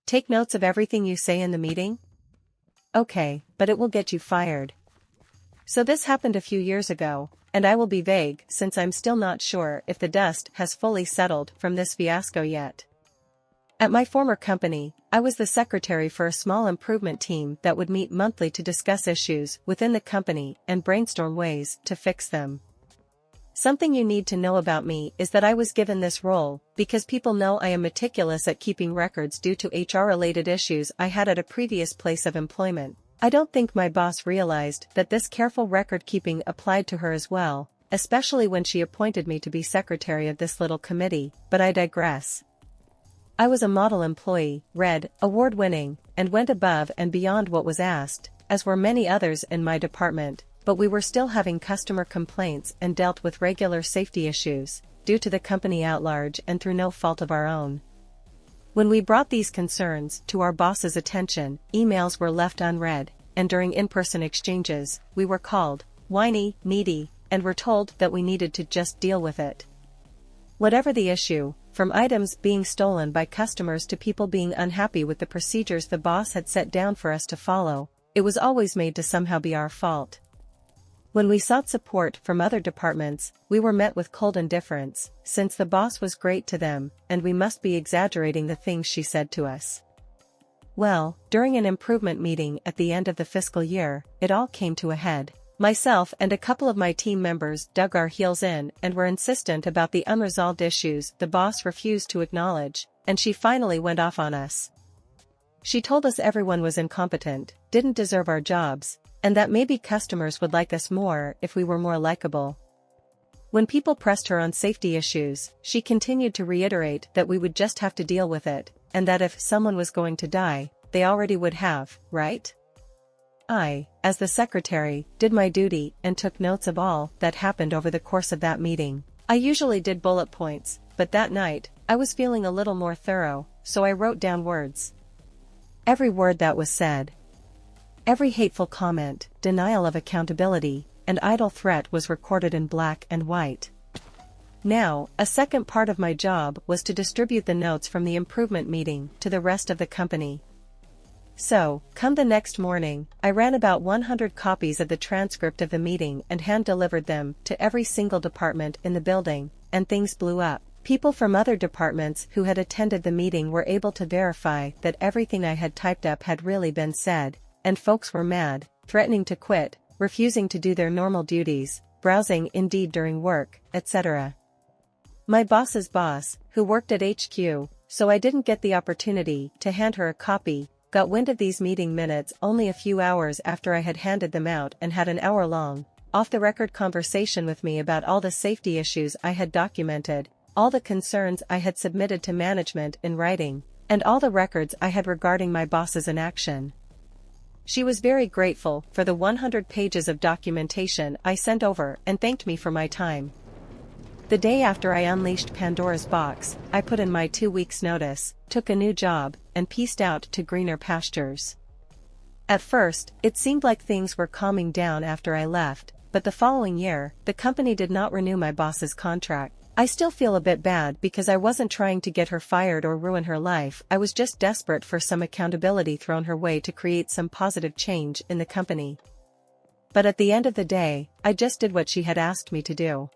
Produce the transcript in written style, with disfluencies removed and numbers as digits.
Take notes of everything you say in the meeting? Okay, but it will get you fired. So this happened a few years ago, and I will be vague since I'm still not sure if the dust has fully settled from this fiasco yet. At my former company, I was the secretary for a small improvement team that would meet monthly to discuss issues within the company and brainstorm ways to fix them. Something you need to know about me is that I was given this role because people know I am meticulous at keeping records due to HR-related issues I had at a previous place of employment. I don't think my boss realized that this careful record-keeping applied to her as well, especially when she appointed me to be secretary of this little committee, but I digress. I was a model employee, award-winning, and went above and beyond what was asked, as were many others in my department, but we were still having customer complaints and dealt with regular safety issues, due to the company at large and through no fault of our own. When we brought these concerns to our boss's attention, emails were left unread, and during in-person exchanges, we were called whiny, needy, and were told that we needed to just deal with it. Whatever the issue, from items being stolen by customers to people being unhappy with the procedures the boss had set down for us to follow, it was always made to somehow be our fault. When we sought support from other departments, we were met with cold indifference, since the boss was great to them, and we must be exaggerating the things she said to us. Well, during an improvement meeting at the end of the fiscal year, it all came to a head. Myself and a couple of my team members dug our heels in and were insistent about the unresolved issues the boss refused to acknowledge, and she finally went off on us. She told us everyone was incompetent, didn't deserve our jobs, and that maybe customers would like us more if we were more likable. When people pressed her on safety issues, she continued to reiterate that we would just have to deal with it, and that if someone was going to die, they already would have, right? I, as the secretary, did my duty and took notes of all that happened over the course of that meeting. I usually did bullet points, but that night, I was feeling a little more thorough, so I wrote down words. Every word that was said. Every hateful comment, denial of accountability, and idle threat was recorded in black and white. Now, a second part of my job was to distribute the notes from the improvement meeting to the rest of the company. So, come the next morning, I ran about 100 copies of the transcript of the meeting and hand-delivered them to every single department in the building, and things blew up. People from other departments who had attended the meeting were able to verify that everything I had typed up had really been said, and folks were mad, threatening to quit, refusing to do their normal duties, browsing Indeed during work, etc. My boss's boss, who worked at HQ, so I didn't get the opportunity to hand her a copy, got wind of these meeting minutes only a few hours after I had handed them out and had an hour-long, off-the-record conversation with me about all the safety issues I had documented, all the concerns I had submitted to management in writing, and all the records I had regarding my boss's inaction. She was very grateful for the 100 pages of documentation I sent over and thanked me for my time. The day after I unleashed Pandora's box, I put in my 2 weeks' notice, took a new job, and pieced out to greener pastures. At first, it seemed like things were calming down after I left, but the following year, the company did not renew my boss's contract. I still feel a bit bad because I wasn't trying to get her fired or ruin her life. I was just desperate for some accountability thrown her way to create some positive change in the company. But at the end of the day, I just did what she had asked me to do.